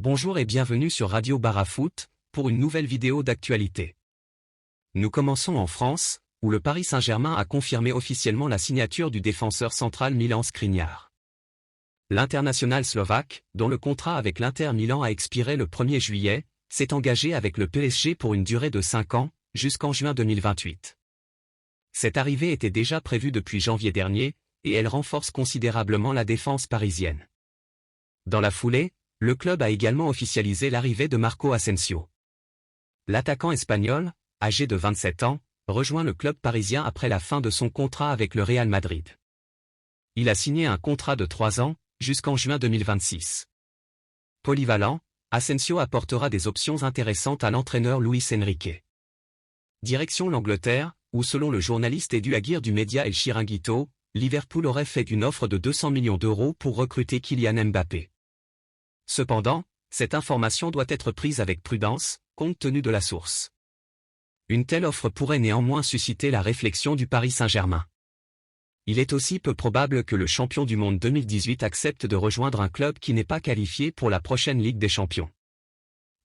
Bonjour et bienvenue sur Radio Barafoot, pour une nouvelle vidéo d'actualité. Nous commençons en France, où le Paris Saint-Germain a confirmé officiellement la signature du défenseur central Milan Skriniar. L'international slovaque, dont le contrat avec l'Inter Milan a expiré le 1er juillet, s'est engagé avec le PSG pour une durée de 5 ans, jusqu'en juin 2028. Cette arrivée était déjà prévue depuis janvier dernier, et elle renforce considérablement la défense parisienne. Dans la foulée, le club a également officialisé l'arrivée de Marco Asensio. L'attaquant espagnol, âgé de 27 ans, rejoint le club parisien après la fin de son contrat avec le Real Madrid. Il a signé un contrat de 3 ans, jusqu'en juin 2026. Polyvalent, Asensio apportera des options intéressantes à l'entraîneur Luis Enrique. Direction l'Angleterre, où selon le journaliste Edu Aguirre du média El Chiringuito, Liverpool aurait fait une offre de 200 millions d'euros pour recruter Kylian Mbappé. Cependant, cette information doit être prise avec prudence, compte tenu de la source. Une telle offre pourrait néanmoins susciter la réflexion du Paris Saint-Germain. Il est aussi peu probable que le champion du monde 2018 accepte de rejoindre un club qui n'est pas qualifié pour la prochaine Ligue des Champions.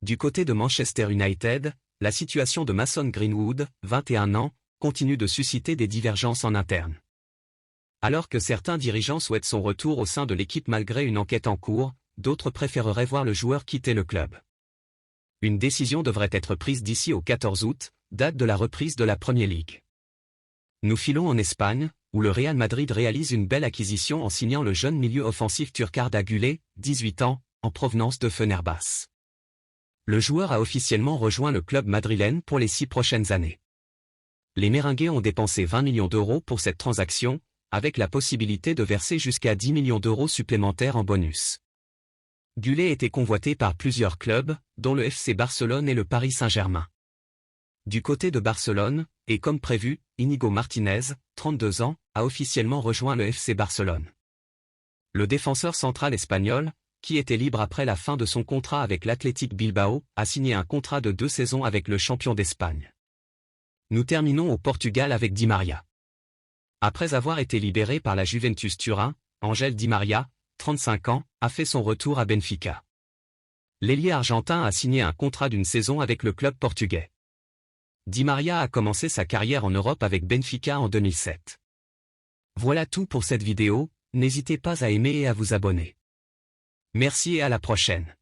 Du côté de Manchester United, la situation de Mason Greenwood, 21 ans, continue de susciter des divergences en interne. Alors que certains dirigeants souhaitent son retour au sein de l'équipe malgré une enquête en cours, d'autres préféreraient voir le joueur quitter le club. Une décision devrait être prise d'ici au 14 août, date de la reprise de la Premier League. Nous filons en Espagne, où le Real Madrid réalise une belle acquisition en signant le jeune milieu offensif turc Arda Güler, 18 ans, en provenance de Fenerbahçe. Le joueur a officiellement rejoint le club madrilène pour les 6 prochaines années. Les Merengues ont dépensé 20 millions d'euros pour cette transaction, avec la possibilité de verser jusqu'à 10 millions d'euros supplémentaires en bonus. Güler était convoité par plusieurs clubs, dont le FC Barcelone et le Paris Saint-Germain. Du côté de Barcelone, et comme prévu, Íñigo Martínez, 32 ans, a officiellement rejoint le FC Barcelone. Le défenseur central espagnol, qui était libre après la fin de son contrat avec l'Athletic Bilbao, a signé un contrat de 2 saisons avec le champion d'Espagne. Nous terminons au Portugal avec Di Maria. Après avoir été libéré par la Juventus Turin, Ángel Di Maria, 35 ans, a fait son retour à Benfica. L'ailier argentin a signé un contrat d'une saison avec le club portugais. Di Maria a commencé sa carrière en Europe avec Benfica en 2007. Voilà tout pour cette vidéo, n'hésitez pas à aimer et à vous abonner. Merci et à la prochaine.